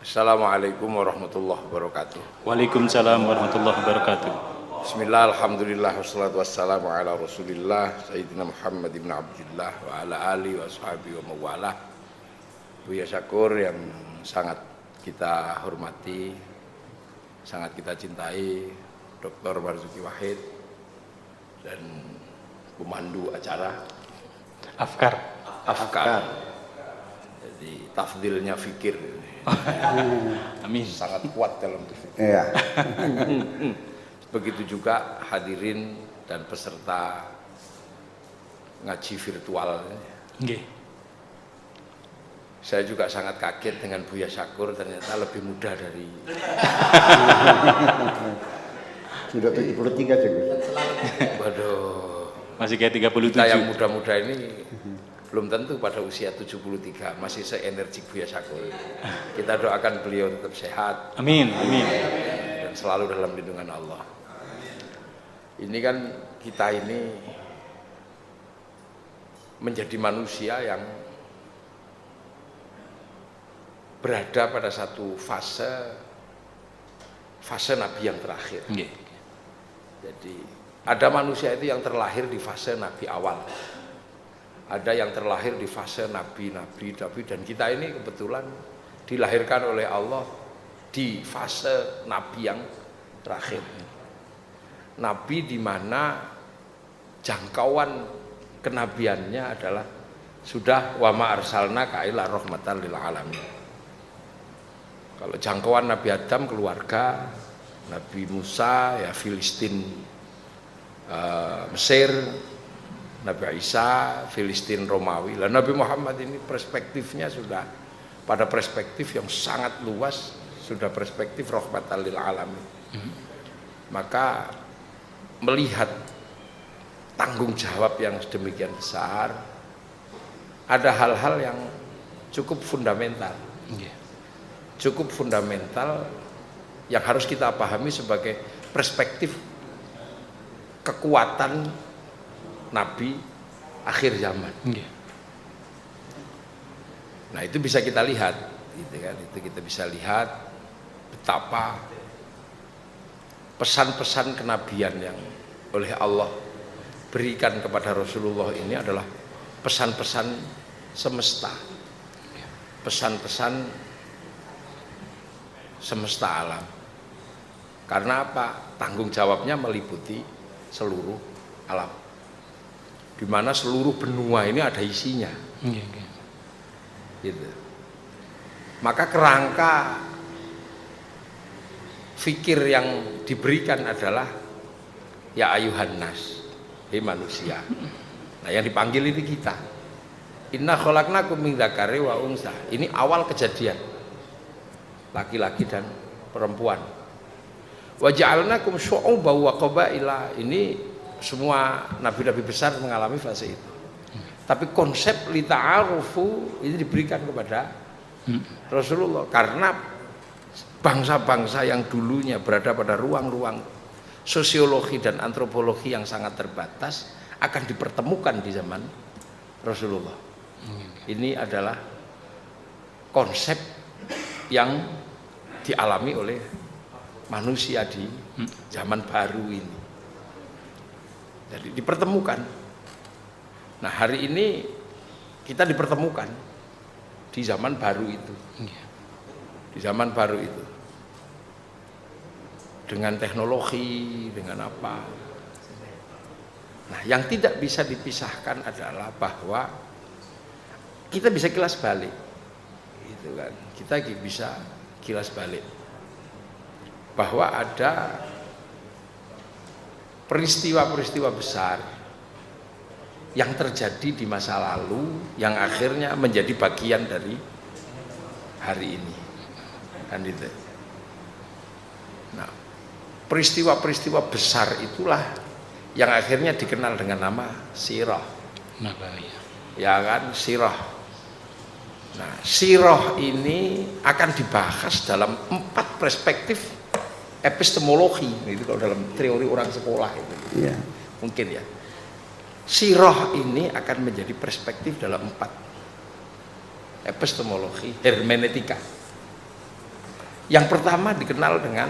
Assalamualaikum warahmatullahi wabarakatuh. Waalaikumsalam warahmatullahi wabarakatuh. Bismillah, alhamdulillah, wassalatu wassalamu ala rasulillah Sayyidina Muhammad ibn Abdillah wa ala alihi wa sahbihi wa mawalah. Buya Syakur yang sangat kita hormati, sangat kita cintai, Dr. Marzuki Wahid dan pemandu acara Afkar. Jadi tafdilnya fikir. Amin. Sangat kuat dalam berfikir. Iya. Begitu juga hadirin dan peserta ngaji virtual. Nggih. Saya juga sangat kaget dengan Buya Syakur, ternyata lebih muda dari Sudah 73 juga. waduh. Masih kayak 37. Kita yang muda-muda ini belum tentu pada usia 73 masih seenergik Buya Syakur. Kita doakan beliau tetap sehat. Amin, amin. Dan selalu dalam lindungan Allah. Ini kan kita ini menjadi manusia yang berada pada satu fase Nabi yang terakhir. Nggih. Jadi ada manusia itu yang terlahir di fase Nabi awal. Ada yang terlahir di fase Nabi, dan kita ini kebetulan dilahirkan oleh Allah di fase Nabi yang terakhir. Nabi di mana jangkauan kenabiannya adalah sudah wa ma arsalnaka illa rahmatan lil alamin. Kalau jangkauan Nabi Adam keluarga, Nabi Musa ya Filistin, Mesir, Nabi Isa Filistin Romawi. Lah Nabi Muhammad ini perspektifnya sudah pada perspektif yang sangat luas, sudah perspektif rahmatan lil alamin. Maka melihat tanggung jawab yang sedemikian besar, ada hal-hal yang cukup fundamental. Cukup fundamental yang harus kita pahami sebagai perspektif kekuatan Nabi akhir zaman. Nah itu bisa kita lihat, gitu kan? Itu kita bisa lihat betapa pesan-pesan kenabian yang oleh Allah berikan kepada Rasulullah ini adalah pesan-pesan semesta, pesan-pesan semesta alam. Karena apa? Tanggung jawabnya meliputi seluruh alam, di mana seluruh benua ini ada isinya. Gitu. Maka kerangka fikir yang diberikan adalah ya ayuhan nas, hei manusia. Nah yang dipanggil ini kita. Inna khalaqnakum min dzakari wa unsa. Ini awal kejadian, laki-laki dan perempuan. Wa ja'alnakum syu'uban wa qabaila. Ini semua nabi-nabi besar mengalami fase itu. Tapi konsep li ta'arufu ini diberikan kepada Rasulullah karena bangsa-bangsa yang dulunya berada pada ruang-ruang sosiologi dan antropologi yang sangat terbatas akan dipertemukan di zaman Rasulullah. Ini adalah konsep yang dialami oleh manusia di zaman baru ini. Jadi dipertemukan. Nah hari ini kita dipertemukan di zaman baru itu. Di zaman baru itu. Dengan teknologi, dengan apa. Nah yang tidak bisa dipisahkan adalah bahwa kita bisa kilas balik. Gitu kan. Kita bisa kilas balik. Bahwa ada peristiwa-peristiwa besar yang terjadi di masa lalu yang akhirnya menjadi bagian dari hari ini. Kan itu. Nah, peristiwa-peristiwa besar itulah yang akhirnya dikenal dengan nama sirah. Ya kan, sirah. Nah, sirah ini akan dibahas dalam 4 perspektif epistemologi, itu kalau dalam teori orang sekolah itu. Iya. Mungkin ya. Sirah ini akan menjadi perspektif dalam 4 epistemologi hermeneutika. Yang pertama dikenal dengan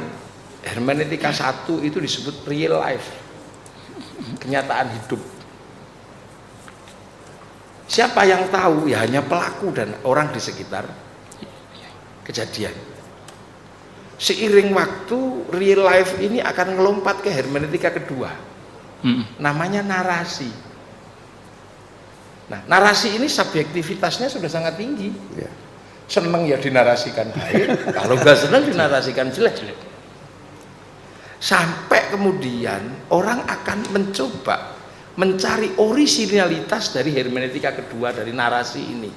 hermeneutika 1 itu disebut real life, kenyataan hidup. Siapa yang tahu? Ya hanya pelaku dan orang di sekitar kejadian. Seiring waktu real life ini akan melompat ke hermeneutika kedua, namanya narasi. Nah, narasi ini subjektivitasnya sudah sangat tinggi. Ya. Seneng ya dinarasikan baik, kalau nggak seneng dinarasikan jelek. Sampai kemudian orang akan mencoba mencari originalitas dari hermeneutika kedua, dari narasi ini.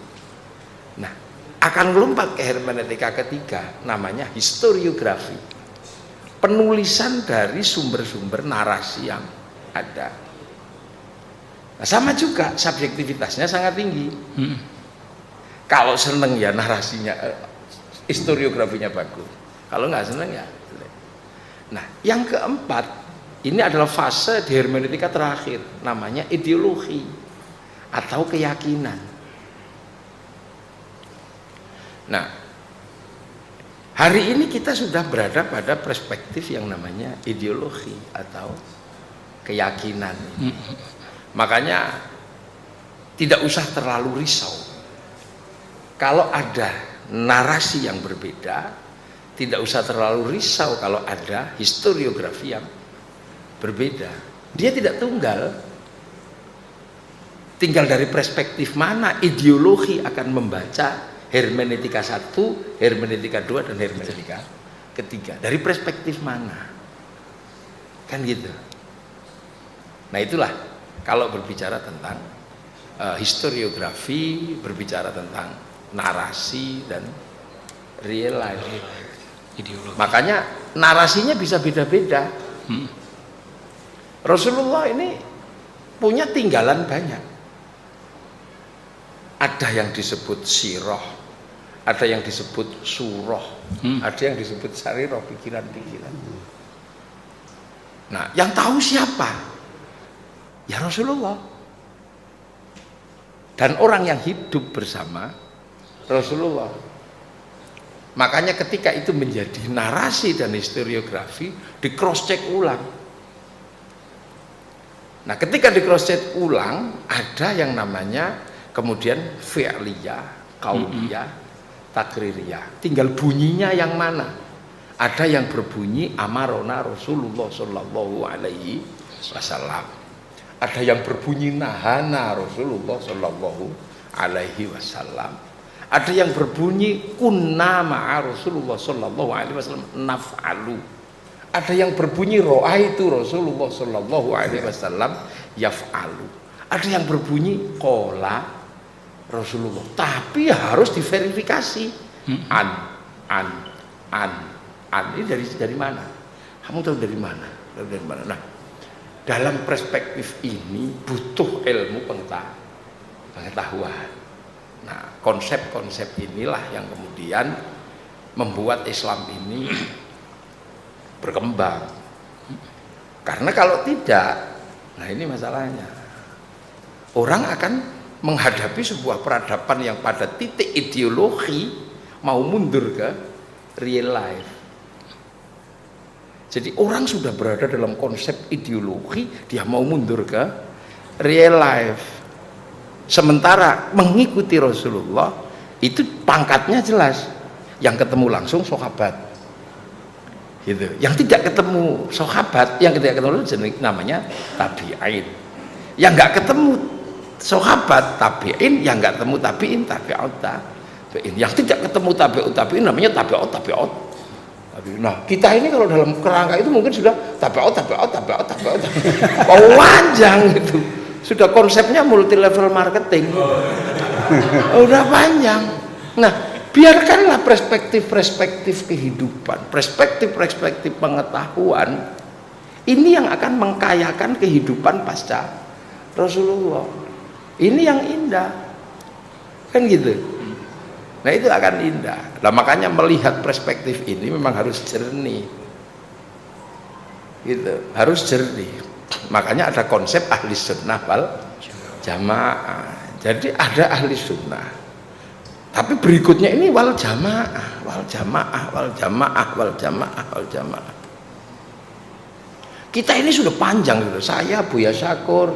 Nah, akan melompat ke hermeneutika ketiga, namanya historiografi, penulisan dari sumber-sumber narasi yang ada. Nah, sama juga subjektivitasnya sangat tinggi. Kalau seneng ya narasinya, historiografinya bagus. Kalau nggak seneng ya jelek. Nah, yang keempat, ini adalah fase di hermeneutika terakhir, namanya ideologi atau keyakinan. Nah, hari ini kita sudah berada pada perspektif yang namanya ideologi atau keyakinan. Makanya tidak usah terlalu risau kalau ada narasi yang berbeda, tidak usah terlalu risau kalau ada historiografi yang berbeda. Dia tidak tunggal, tinggal dari perspektif mana ideologi akan membaca hermeneutika 1, hermeneutika 2, dan hermeneutika ketiga. Dari perspektif mana, kan gitu. Nah, itulah kalau berbicara tentang historiografi, berbicara tentang narasi dan real life. Ideologi. Makanya narasinya bisa beda-beda. Rasulullah ini punya tinggalan banyak. Ada yang disebut sirah, ada yang disebut surah, ada yang disebut sarirah, pikiran-pikiran. Nah, yang tahu siapa? Ya Rasulullah. Dan orang yang hidup bersama Rasulullah. Makanya ketika itu menjadi narasi dan historiografi, di cross check ulang. Nah, ketika di cross check ulang, ada yang namanya kemudian fi'liyah, qauliyah, takririyah. Tinggal bunyinya yang mana? Ada yang berbunyi amarona Rasulullah sallallahu alaihi wasallam. Ada yang berbunyi nahana Rasulullah sallallahu alaihi wasallam. Ada yang berbunyi kunna ma'a Rasulullah sallallahu alaihi wasallam naf'alu. Ada yang berbunyi ra'aitu Rasulullah sallallahu alaihi wasallam yaf'alu. Ada yang berbunyi qala Rasulullah. Tapi harus diverifikasi. An. Ini dari mana? Kamu tahu dari mana? Dari mana? Nah, dalam perspektif ini butuh ilmu pengetahuan. Nah, konsep-konsep inilah yang kemudian membuat Islam ini berkembang. Karena kalau tidak, nah ini masalahnya. Orang akan menghadapi sebuah peradaban yang pada titik ideologi mau mundur ke real life. Jadi orang sudah berada dalam konsep ideologi, dia mau mundur ke real life. Sementara mengikuti Rasulullah itu pangkatnya jelas, yang ketemu langsung sahabat, gitu. Yang tidak ketemu sahabat, yang tidak ketemu namanya tabi'in. Yang nggak ketemu sahabat tabi'in, yang nggak ketemu tabi'in tabi'ut tabi'in. Yang tidak ketemu tabi'ut tabi'in namanya tabi'ut tabi'ut. Nah, kita ini kalau dalam kerangka itu mungkin sudah tabi'ut. Panjang gitu. Sudah konsepnya multi level marketing. Udah panjang. Nah, biarkanlah perspektif kehidupan, perspektif pengetahuan ini yang akan mengkayakan kehidupan pasca Rasulullah. Ini yang indah. Kan gitu. Nah, itu akan indah. Nah, makanya melihat perspektif ini memang harus jernih. Gitu, harus jernih. Makanya ada konsep ahli sunnah wal jamaah. Jadi ada ahli sunnah, tapi berikutnya ini wal jamaah. wal jamaah, wal jamaah, wal jamaah, wal jamaah. Kita ini sudah panjang gitu. Saya Buya Syakur,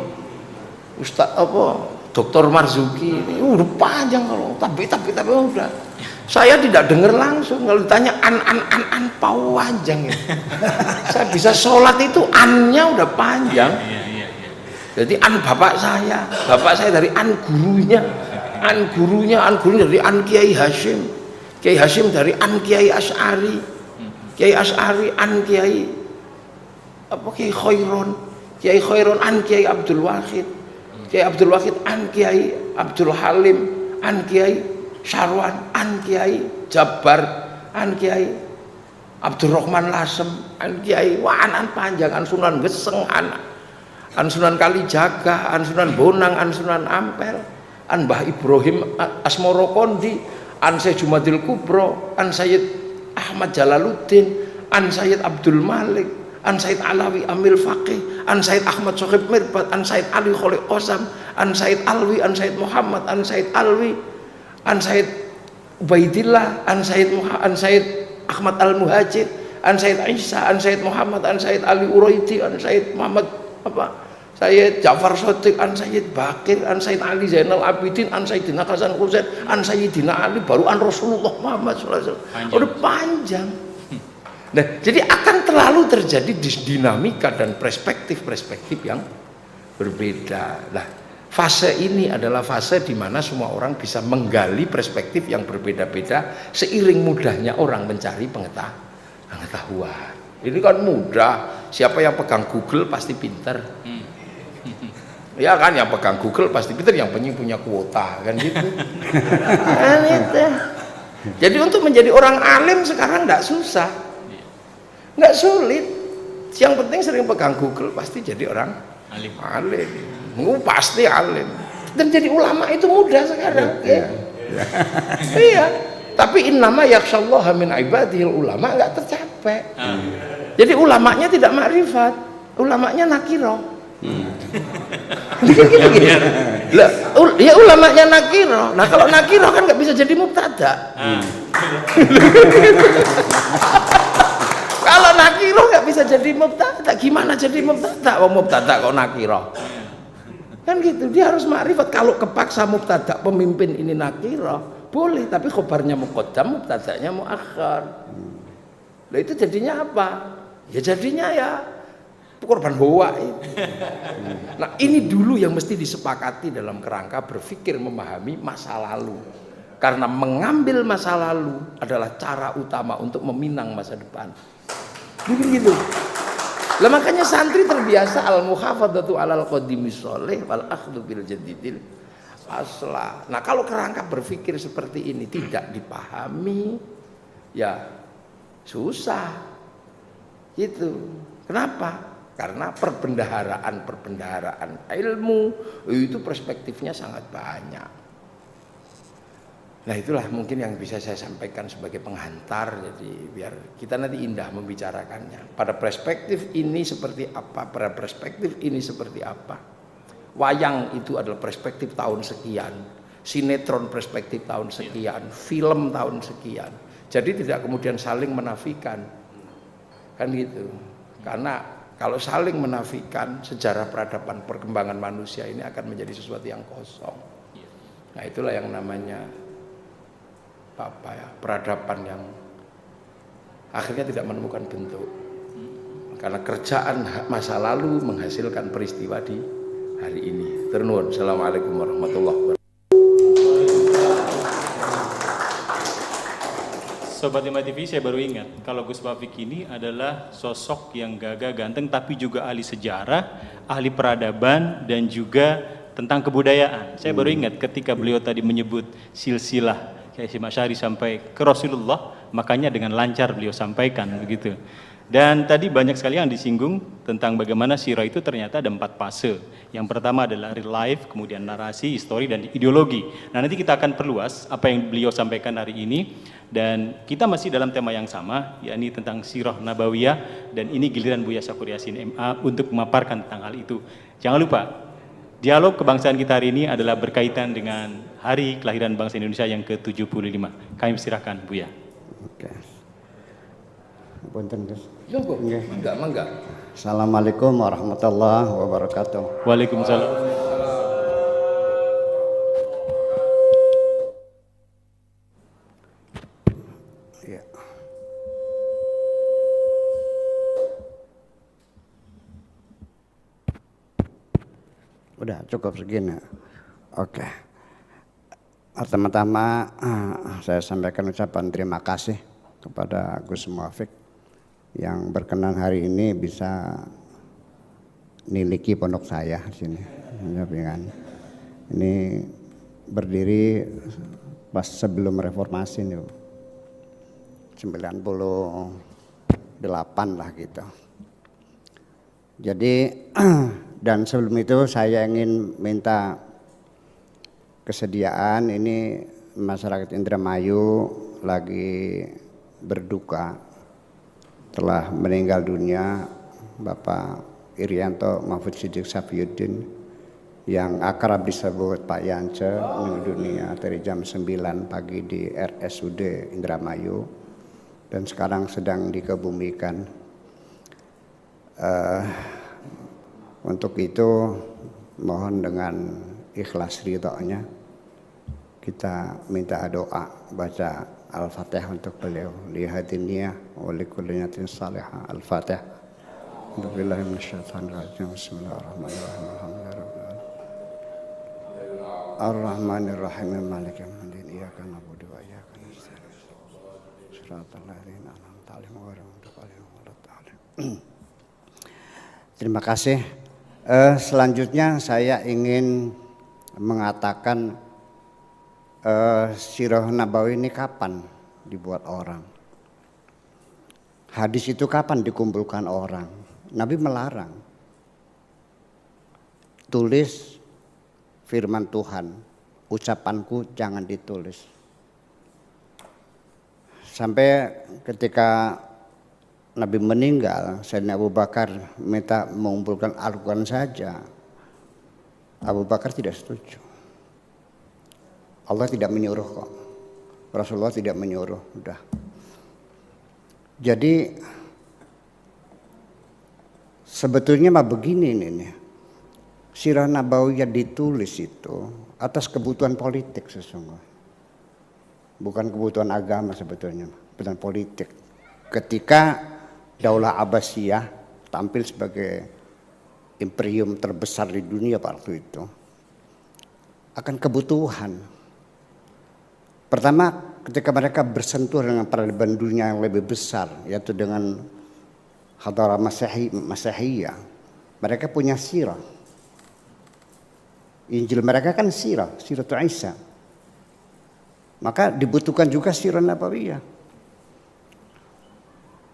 Ustaz Dr. Marzuki ini udah panjang kalau tapi udah. Saya tidak dengar langsung kalau ditanya an panjang ya. Saya bisa sholat itu annya udah panjang. Jadi an bapak saya dari an gurunya dari an Kiai Hashim dari an Kiai Asy'ari an Kiai Kiai Khairon an Kiai Abdul Wahid an Kiai Abdul Halim an Kiai Syarwan an Kiai Jabbar an Kiai Abdurrahman Lasem an Kiai an panjang, an Sunan Geseng an Sunan Kalijaga, an Sunan Bonang, an Sunan Ampel, an Mbah Ibrahim Asmoro Kondi, an Syekh Jumadil Kubro, an Sayyid Ahmad Jalaluddin, an Sayyid Abdul Malik, an Sayyid Alawi Amil Faqih, an Sayyid Ahmad Sohib Mirbat, an Sayyid Ali Kholiq Osam, an Sayyid Alwi, an Sayyid Muhammad, an Sayyid Alwi, an Sayyid Ubaidillah, an Sayyid Ahmad Al-Muhajir, an Sayyid Isa, an Sayyid Muhammad, an Sayyid Ali Uraidi, an Sayyid Muhammad Sayyid Ja'far Shadiq, an Sayyid Bakir, an Sayyid Ali Zainal Abidin, an Sayyidina Hasan Husain, an Sayyidina Ali, baru an Rasulullah Muhammad SAW. Udah panjang. Nah, jadi akan terlalu terjadi dinamika dan perspektif yang berbeda. Nah, fase ini adalah fase di mana semua orang bisa menggali perspektif yang berbeda-beda seiring mudahnya orang mencari pengetahuan. Ini kan mudah. Siapa yang pegang Google pasti pinter. Ya kan, yang pegang Google pasti pinter, yang punya kuota kan gitu. Kan itu. Jadi untuk menjadi orang alim sekarang tidak susah, nggak sulit. Yang penting sering pegang Google pasti jadi orang alim. Pasti alim. Dan jadi ulama itu mudah sekarang. Iya. Tapi innama yakhsyallaha min ibadihil ulama nggak tercapai. Jadi ulamanya tidak makrifat, ulamanya nakiro. Gitu. Ya ulamanya nakiro. Nah kalau nakiro kan nggak bisa jadi mubtada. Kalau nakiro nggak bisa jadi mubtada, gimana jadi mubtada? Mubtada kok nakiro? Kan gitu. Dia harus makrifat. Kalau kepaksa mubtada pemimpin ini nakiro, boleh. Tapi khobarnya muqaddam, mubtadanya muakhar. Nah itu jadinya apa? Ya jadinya ya korban hawa itu. Nah ini dulu yang mesti disepakati dalam kerangka berpikir memahami masa lalu. Karena mengambil masa lalu adalah cara utama untuk meminang masa depan. Begitu. Lah makanya santri terbiasa al-muhafadzatu 'alal qadimis sholih wal akhdhu bil jadidil aslah. Nah kalau kerangka berpikir seperti ini tidak dipahami, ya susah. Gitu. Kenapa? Karena perbendaharaan ilmu itu perspektifnya sangat banyak. Nah itulah mungkin yang bisa saya sampaikan sebagai penghantar. Jadi biar kita nanti indah membicarakannya. Pada perspektif ini seperti apa? Pada perspektif ini seperti apa? Wayang itu adalah perspektif tahun sekian. Sinetron perspektif tahun sekian. Film tahun sekian. Jadi tidak kemudian saling menafikan. Kan gitu. Karena kalau saling menafikan sejarah peradaban perkembangan manusia ini akan menjadi sesuatu yang kosong. Nah itulah yang namanya peradaban yang akhirnya tidak menemukan bentuk. Karena kerjaan masa lalu menghasilkan peristiwa di hari ini. Ternuwun. Assalamualaikum warahmatullahi wabarakatuh. Sobat Lima TV, saya baru ingat kalau Gus Wafik ini adalah sosok yang gagah ganteng tapi juga ahli sejarah, ahli peradaban dan juga tentang kebudayaan. Saya baru ingat ketika beliau tadi menyebut silsilah Kiai Hasyim Asy'ari sampai ke Rasulullah, makanya dengan lancar beliau sampaikan begitu. Dan tadi banyak sekali yang disinggung tentang bagaimana sirah itu ternyata ada 4 fase. Yang pertama adalah real life, kemudian narasi, histori, dan ideologi. Nah nanti kita akan perluas apa yang beliau sampaikan hari ini. Dan kita masih dalam tema yang sama, yakni tentang sirah nabawiyah. Dan ini giliran Buya Syakur Yassin MA untuk memaparkan tentang hal itu. Jangan lupa, dialog kebangsaan kita hari ini adalah berkaitan dengan hari kelahiran bangsa Indonesia yang ke-75. Kami persilahkan Buya. Oke. Punten, Gus. Nggih. Mangga. Assalamualaikum warahmatullahi wabarakatuh. Waalaikumsalam. Ya. Udah cukup segini. Oke. Pertama-tama saya sampaikan ucapan terima kasih kepada Gus Muafik yang berkenan hari ini bisa niliki pondok saya di sini. Ini berdiri pas sebelum reformasi nih, 98 lah gitu. Jadi dan sebelum itu saya ingin minta kesediaan, ini masyarakat Indramayu lagi berduka telah meninggal dunia Bapak Irianto Mahfud Siddiq Safiyuddin yang akrab disebut Pak Yance, meninggal dunia dari jam 9 pagi di RSUD Indramayu dan sekarang sedang dikebumikan. Untuk itu mohon dengan ikhlas ridhonya kita minta doa, baca Al-Fatihah untuk beliau. Lihadiniyah wa likulli niyatin salihah. Al-Fatihah. Billahi minasyaitonir rajim. Bismillahirrahmanirrahim. Ar-Rahmanir-Rahim. Maliki yaumiddin. Iyyaka na'budu wa iyyaka nasta'in. Shiratal ladzina an'amta 'alaihim ghairil maghdubi 'alaihim waladdallin. Terima kasih. Selanjutnya saya ingin mengatakan Sirah Nabawi ini kapan dibuat orang? Hadis itu kapan dikumpulkan orang? Nabi melarang. Tulis firman Tuhan, ucapanku jangan ditulis. Sampai ketika Nabi meninggal, Sayyidina Abu Bakar minta mengumpulkan Al-Quran saja. Abu Bakar tidak setuju. Allah tidak menyuruh kok. Rasulullah tidak menyuruh. Udah. Jadi sebetulnya mah begini nih. Sirah Nabawiyah ditulis itu atas kebutuhan politik sesungguhnya. Bukan kebutuhan agama sebetulnya, kebutuhan politik. Ketika Daulah Abbasiyah tampil sebagai imperium terbesar di dunia waktu itu, akan kebutuhan. Pertama, ketika mereka bersentuh dengan peradaban dunia yang lebih besar, yaitu dengan Hadarah Masihiyah, mereka punya sirah. Injil mereka kan sirah Isa. Maka dibutuhkan juga sirah Nabawiyah.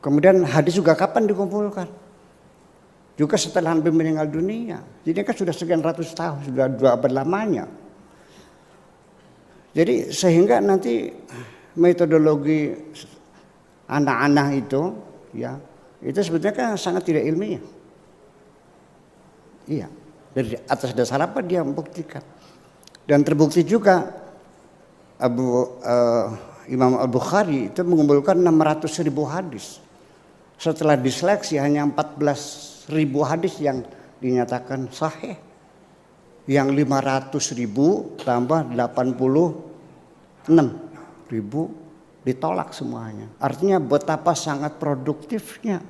Kemudian hadis juga kapan dikumpulkan? Juga setelah Nabi meninggal dunia. Jadi kan sudah sekian ratus tahun, sudah dua abad lamanya. Jadi sehingga nanti metodologi anak-anak itu, ya, itu sebetulnya kan sangat tidak ilmiah. Iya, dari atas dasar apa dia membuktikan? Dan terbukti juga Imam Al-Bukhari itu mengumpulkan 600.000 hadis. Setelah diseleksi hanya 14.000 hadis yang dinyatakan sahih. Yang 500.000 tambah 86.000 ditolak semuanya. Artinya betapa sangat produktifnya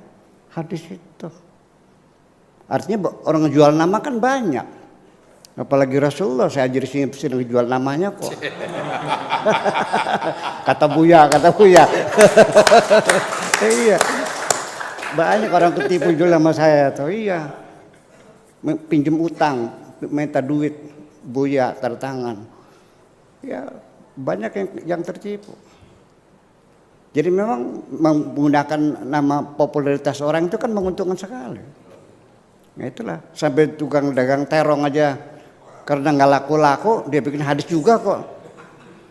hadis itu. Artinya orang jual nama kan banyak. Apalagi Rasulullah, saya ajar sini jual namanya kok. Kata Buya. Iya. Banyak orang ketipu jual nama saya tuh, iya. Pinjam utang, minta duit, Buya tanda tangan. Ya, banyak yang tertipu. Jadi memang menggunakan nama popularitas orang itu kan menguntungkan sekali. Nah itulah, sampai tukang dagang terong aja karena nggak laku-laku dia bikin hadis juga kok.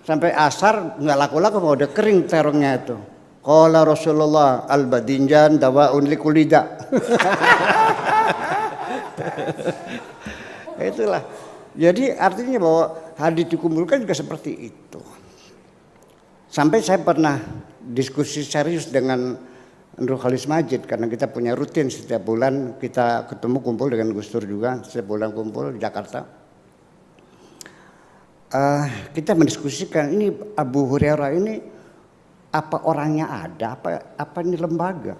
Sampai asar nggak laku-laku mau udah kering terongnya itu. Qala Rasulullah al-badinjan dawaun likulida. Itulah. Jadi artinya bahwa hadis dikumpulkan juga seperti itu. Sampai saya pernah diskusi serius dengan Nurul Khalis Majid karena kita punya rutin setiap bulan kita ketemu kumpul dengan Gus Dur juga setiap bulan kumpul di Jakarta. Kita mendiskusikan ini Abu Hurairah ini apa orangnya ada, apa ini lembaga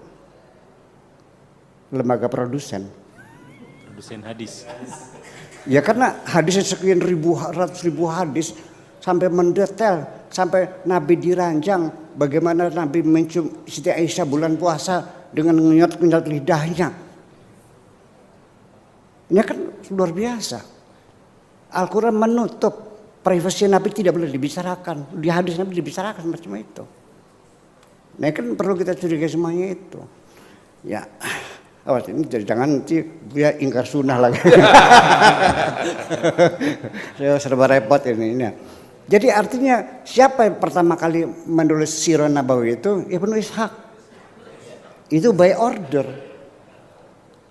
produsen hadis. Ya karena hadisnya sekian ratus ribu hadis sampai mendetail sampai Nabi diranjang bagaimana Nabi mencium Siti Aisyah bulan puasa dengan ngenyot-ngenyot lidahnya. Ini kan luar biasa. Al-Quran menutup privasi Nabi tidak boleh dibicarakan. Di hadis Nabi dibicarakan macam itu. Nah kan perlu kita curigai semuanya itu. Ya, awas ini jangan nanti dia ingkar sunnah lagi. Saya serba repot ini. Jadi artinya siapa yang pertama kali menulis Sirah Nabawi itu? Ibnu Ishaq. Itu by order.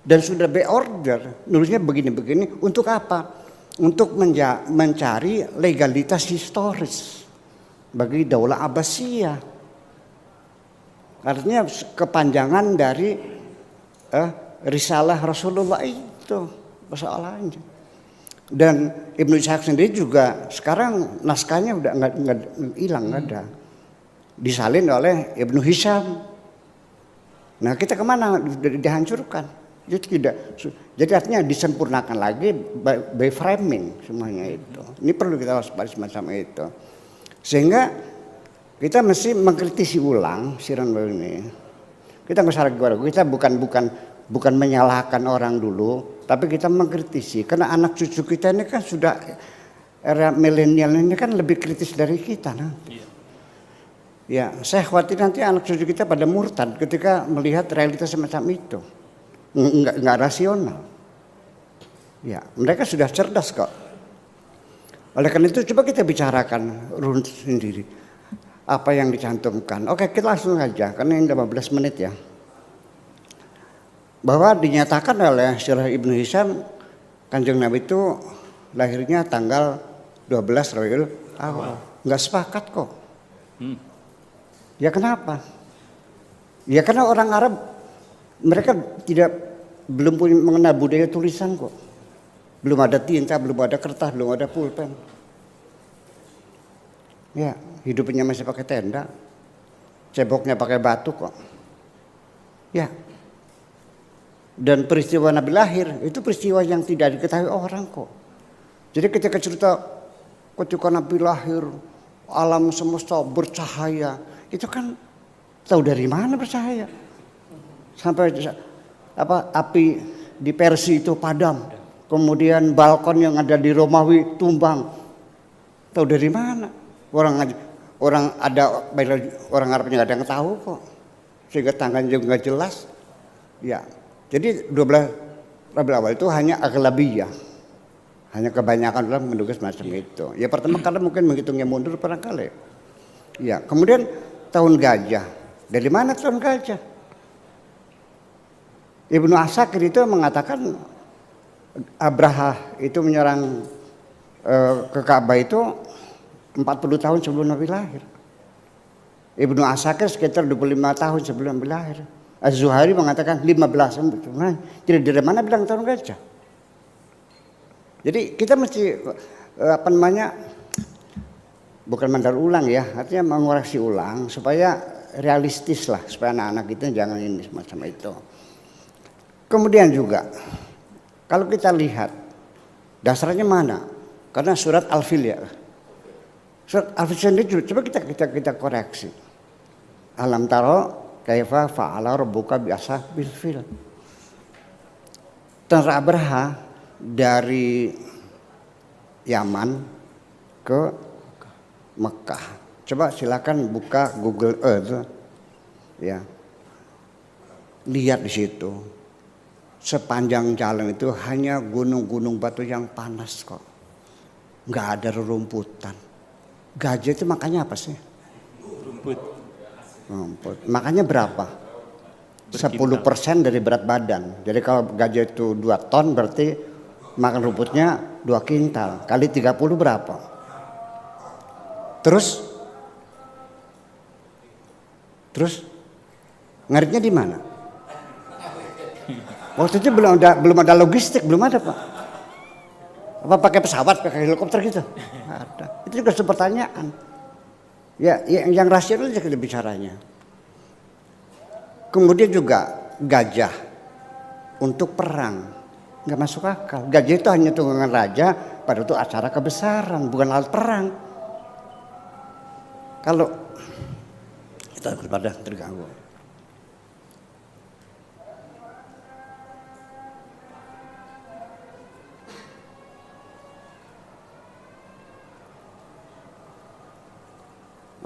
Dan sudah by order. Nulisnya begini-begini untuk apa? Untuk mencari legalitas historis bagi Daulah Abbasiyah. Artinya kepanjangan dari risalah Rasulullah itu persoalannya. Dan Ibnu Ishaq sendiri juga sekarang naskahnya udah nggak hilang, nggak ada. Disalin oleh Ibnu Hisham. Nah kita kemana? Dihancurkan. Jadi artinya disempurnakan lagi by framing semuanya itu. Ini perlu kita waspada semacam itu. Sehingga kita mesti mengkritisi ulang Sirah Nabawi ini. Kita nggak usah ragu-ragu. Kita bukan menyalahkan orang dulu, tapi kita mengkritisi. Karena anak cucu kita ini kan sudah era milenial ini kan lebih kritis dari kita. Nah. Ya, saya khawatir nanti anak cucu kita pada murtad ketika melihat realitas semacam itu. Nggak rasional. Ya, mereka sudah cerdas kok. Oleh karena itu coba kita bicarakan runut sendiri. Apa yang dicantumkan. Oke, kita langsung aja karena ini 15 menit ya. Bahwa dinyatakan oleh Sirah Ibnu Hisham Kanjeng Nabi itu lahirnya tanggal 12 Rabiul Awal. Enggak sepakat kok. Ya kenapa? Ya karena orang Arab mereka belum mengenal budaya tulisan kok. Belum ada tinta, belum ada kertas, belum ada pulpen. Ya, hidupnya masih pakai tenda. Ceboknya pakai batu kok. Ya. Dan peristiwa Nabi lahir itu peristiwa yang tidak diketahui orang kok. Jadi ketika cerita ketika Nabi lahir, alam semesta bercahaya, itu kan tahu dari mana bercahaya? Sampai api di Persia itu padam, kemudian balkon yang ada di Romawi tumbang. Tahu dari mana? Orang Arabnya nggak ada yang tahu kok, sehingga tangannya juga nggak jelas. Ya, jadi 12 Rabiul Awal itu hanya aghlabiyah, hanya kebanyakan orang menduga semacam itu. Ya pertama kali mungkin menghitungnya mundur barangkali. Ya, kemudian tahun gajah. Dari mana tahun gajah? Ibnu Asakir itu mengatakan Abraha itu menyerang ke Ka'bah itu 40 tahun sebelum Nabi lahir. Ibnu Asakir sekitar 25 tahun sebelum Nabi lahir. Az-Zuhairi mengatakan 15 tahun. Nah, jadi dari mana bilang tahun gajah? Jadi kita mesti bukan mandar ulang ya, artinya mengoreksi ulang supaya realistis lah, supaya anak-anak kita jangan ini semacam itu. Kemudian juga kalau kita lihat dasarnya mana? Karena surat Al-Fil ya. Surat Al-Fil sendiri coba kita koreksi. Alam taro kaifa fa'ala rabbuka bi ashabil fil. Tentara Abraha dari Yaman ke Mekah. Coba silakan buka Google Earth ya. Lihat di situ. Sepanjang jalan itu hanya gunung-gunung batu yang panas kok. Nggak ada rerumputan. Gajah itu makannya apa sih? Rumput. Makannya berapa? 10% dari berat badan. Jadi kalau gajah itu 2 ton berarti makan rumputnya 2 kintal. Kali 30 berapa? Terus Terus ngaritnya di mana? Waktu itu belum ada logistik, belum ada Pak. Apa pakai pesawat, pakai helikopter gitu? Nggak ada. Itu juga pertanyaan. Ya, yang rasional aja kita bicaranya. Kemudian juga gajah untuk perang, nggak masuk akal. Gajah itu hanya tunggangan raja, pada itu acara kebesaran, bukan alat perang. Kalau kita pada terganggu.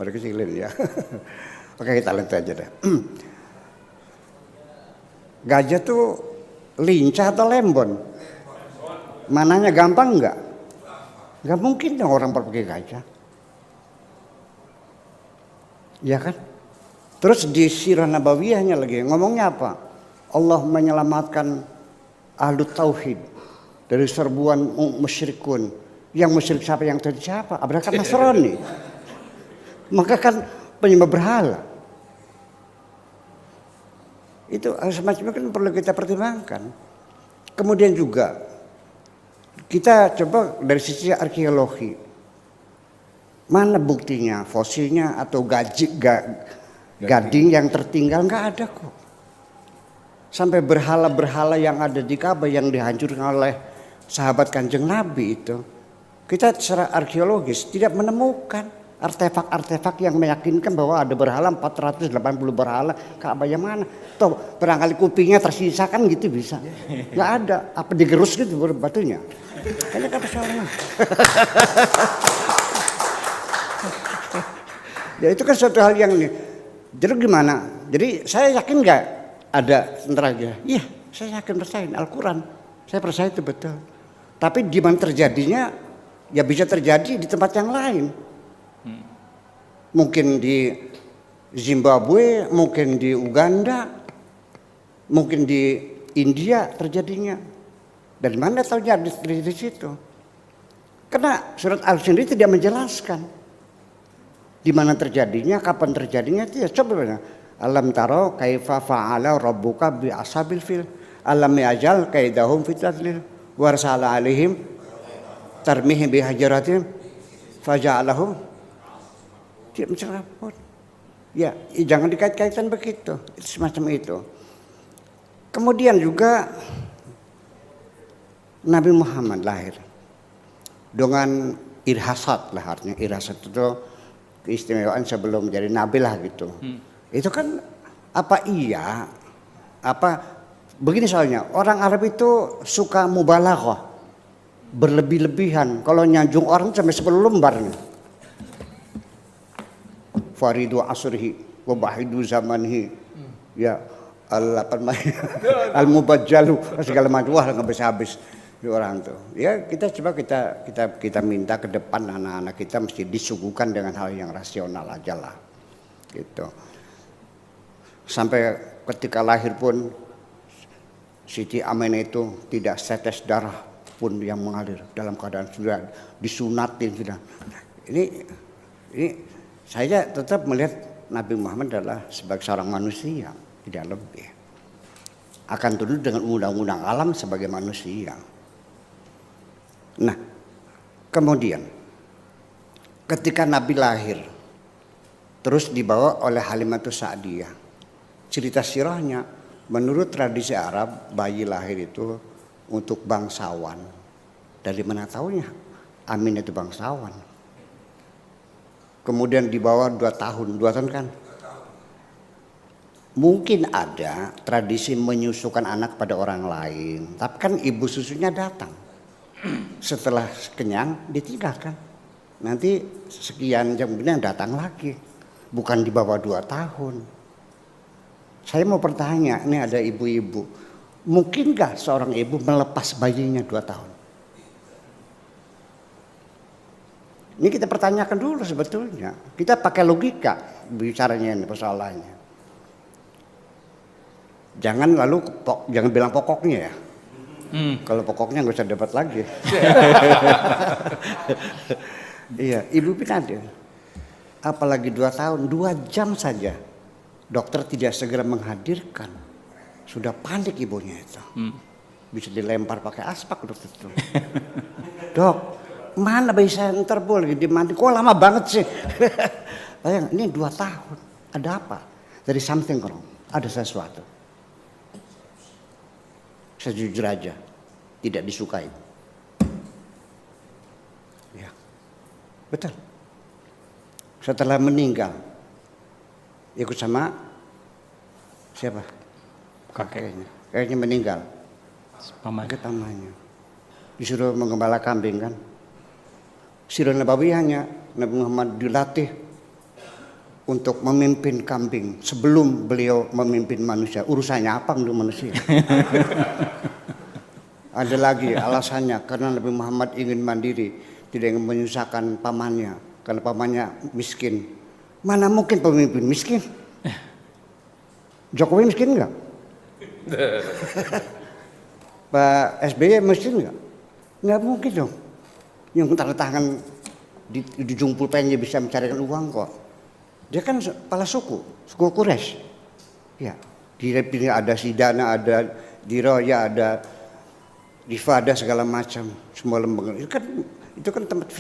Udah kecilin ya. Oke, kita lanjut aja deh. Gajah tuh lincah atau lembon? Mananya gampang enggak? Enggak mungkin dong orang pakai gajah. Ya kan? Terus di Sirah Nabawiyahnya lagi ngomongnya apa? Allah menyelamatkan ahlu tauhid dari serbuan musyrikun. Yang musyrik siapa, yang tadi siapa? Abrakan Nasrani. Maka kan penyembah berhala. Itu semacam kan perlu kita pertimbangkan. Kemudian juga kita coba dari sisi arkeologi. Mana buktinya, fosilnya atau gading yang tertinggal? Nggak ada kok. Sampai berhala-berhala yang ada di Ka'bah yang dihancurkan oleh sahabat Kanjeng Nabi itu, kita secara arkeologis tidak menemukan artefak-artefak yang meyakinkan bahwa ada berhala 480 berhala. Ka'bah yang mana? Toh barangkali kupingnya tersisa kan gitu bisa. Nggak ada. Apa digerus gitu batunya? Kayaknya kan persoalan. Ya itu kan suatu hal yang ini. Jadi gimana? Jadi saya yakin nggak ada sebentar aja. Iya, saya yakin percaya Al-Quran. Saya percaya itu betul. Tapi di mana terjadinya? Ya bisa terjadi di tempat yang lain. Mungkin di Zimbabwe, mungkin di Uganda, mungkin di India terjadinya. Dari mana tahu jadi di situ? Karena surat Al-Sindri tidak menjelaskan di mana terjadinya, kapan terjadinya. Itu ya coba alam taro kaifa fa'ala rabbuka bi ashabil fil alam yajal kaidahum fitadlil warsala alaihim tarmihim bihajaratin faja'alahum tidak mencerahkan. Ya, jangan dikait-kaitkan begitu. Itu semacam itu. Kemudian juga Nabi Muhammad lahir dengan irhasat lah, artinya irhasat itu keistimewaan sebelum menjadi nabi lah gitu. Itu kan begini soalnya orang Arab itu suka mubalaghah, berlebih-lebihan. Kalau nyanjung orang sampai 10 lembar nih. Faridu asrihi wa bahidu zamanhi. Ya al-mubajjalu segala macam, wah nggak bisa habis di orang tuh. Ya kita coba kita minta ke depan anak-anak kita mesti disuguhkan dengan hal yang rasional aja lah. Gitu. Sampai ketika lahir pun Siti Aminah itu tidak setes darah pun yang mengalir, dalam keadaan sudah disunatin sudah. Ini saya tetap melihat Nabi Muhammad adalah sebagai seorang manusia, tidak lebih. Akan tunduk dengan undang-undang alam sebagai manusia. Nah, kemudian ketika Nabi lahir, terus dibawa oleh Halimatus Sa'diyah. Cerita sirahnya, menurut tradisi Arab, bayi lahir itu untuk bangsawan. Dari mana tahunya? Amin itu bangsawan. Kemudian dibawa 2 tahun kan? Mungkin ada tradisi menyusukan anak pada orang lain, tapi kan ibu susunya datang. Setelah kenyang ditinggalkan. Nanti sekian jam kemudian datang lagi, bukan di bawah 2 tahun. Saya mau bertanya, ini ada ibu-ibu, mungkin gak seorang ibu melepas bayinya 2 tahun? Ini kita pertanyakan dulu sebetulnya. Kita pakai logika bicaranya ini persoalannya. Jangan bilang pokoknya ya. Kalau pokoknya nggak usah debat lagi. Iya, Ibu Pin ada. Apalagi 2 tahun, 2 jam saja dokter tidak segera menghadirkan, sudah panik ibunya itu. Bisa dilempar pakai aspak dokter itu. Dok, mana bayi saya ntar boleh dimandi? Kok lama banget sih? Bayang, ini 2 tahun. Ada apa? Dari something wrong. Ada sesuatu. Sejujur aja, tidak disukai. Ya, betul. Setelah meninggal, ikut sama siapa? Kakeknya. Kakeknya meninggal. Pamannya. Disuruh menggembala kambing kan. Sirah Nabawiyahnya Nabi Muhammad dilatih untuk memimpin kambing sebelum beliau memimpin manusia. Urusannya apa untuk manusia? Ada lagi alasannya karena Nabi Muhammad ingin mandiri, tidak ingin menyusahkan pamannya karena pamannya miskin. Mana mungkin pemimpin miskin? Jokowi miskin enggak? Pak SBY miskin enggak? Enggak mungkin dong. Yang tanda tangan di jungpul pennya bisa mencarikan uang kok. Dia kan kepala suku Quraisy. Ya, di ada Sidana, ada Diroya, ada Rifada segala macam, semua lembaga. Itu kan tempat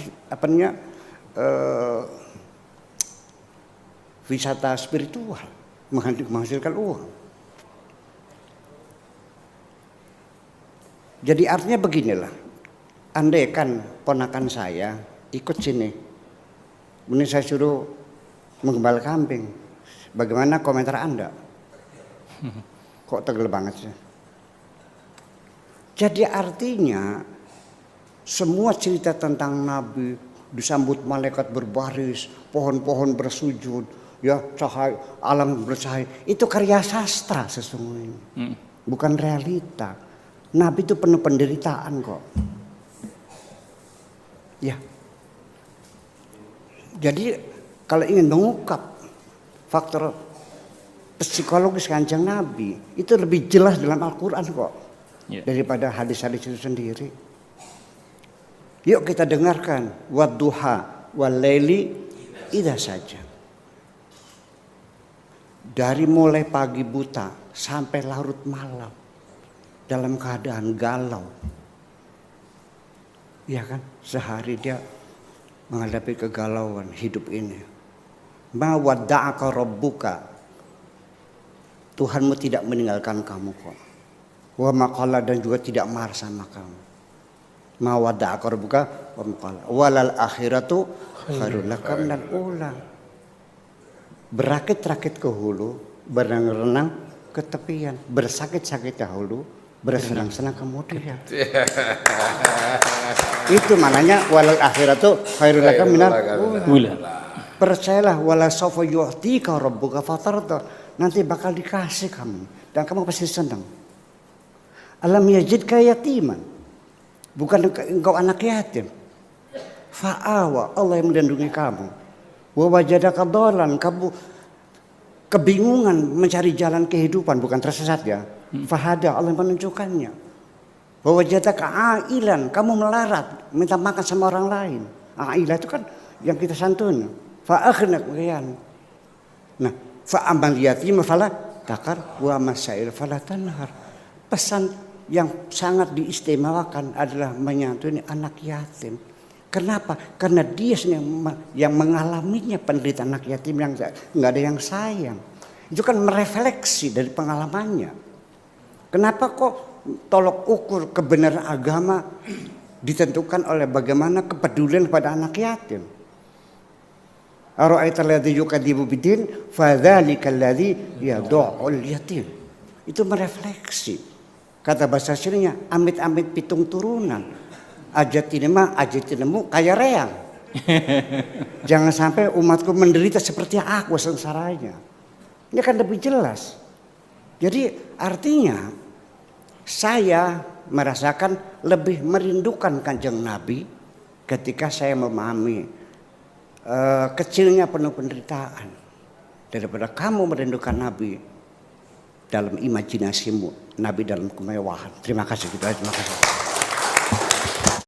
wisata spiritual, menghasilkan uang. Jadi artinya beginilah, andai kan ponakan saya ikut sini, ini saya suruh menggembala kambing, bagaimana komentar Anda? Kok tegel banget sih? Jadi artinya semua cerita tentang Nabi disambut malaikat berbaris, pohon-pohon bersujud, ya cahaya alam bercahaya, itu karya sastra sesungguhnya, bukan realita. Nabi itu penuh penderitaan kok. Ya. Jadi kalau ingin mengungkap faktor psikologis Kanjeng Nabi itu lebih jelas dalam Al-Quran kok daripada hadis-hadis itu sendiri. Yuk kita dengarkan wadduha walaili idza saja. Dari mulai pagi buta sampai larut malam dalam keadaan galau. Ya kan, sehari dia menghadapi kegalauan hidup ini. Ma wadda'aka rabbuka. Tuhanmu tidak meninggalkan kamu kok. Wa maqala dan juga tidak marah sama kamu. Ma wadda'aka rabbuka wa maqala. Walal akhiratu khairul laka minal ula. Berakit-rakit ke hulu, berenang-renang ke tepian, bersakit-sakit dahulu, bersenang-senang kemudian. Itu maknanya walal akhiratu khairul laka minal ula. Percayalah wala sawfa yu'tika rabbuka fatarda. Nanti bakal dikasih kamu dan kamu pasti senang. Alam yajidka yatiman. Bukan engkau anak yatim. Fa'awa, Allah yang melindungi kamu. Wa wajadaka dhalan, kamu kebingungan mencari jalan kehidupan, bukan tersesat ya. Fahada, Allah yang menunjukkannya. Wa wajadaka ailan, kamu melarat, minta makan sama orang lain. Ailah itu kan yang kita santun. Fa'akhna qiyam. Nah, fa'amal yatim fala takar wa masail fala tanhar. Pesan yang sangat diistimewakan adalah menyantuni anak yatim. Kenapa? Karena dia yang mengalaminya, penderitaan anak yatim yang nggak ada yang sayang. Itu kan merefleksi dari pengalamannya. Kenapa kok tolok ukur kebenaran agama ditentukan oleh bagaimana kepedulian pada anak yatim? Ara'aita alladzi yukadzibu biddin fadzalika alladzi yad'ul yatim. Itu merefleksi. Kata bahasa sininya amit-amit pitung turunan. Ajatinemu kaya reang. Jangan sampai umatku menderita seperti aku sengsaranya. Ini kan lebih jelas. Jadi artinya saya merasakan lebih merindukan Kanjeng Nabi ketika saya memahami kecilnya penuh penderitaan daripada kamu merindukan Nabi dalam imajinasimu, Nabi dalam kemewahan. Terima kasih.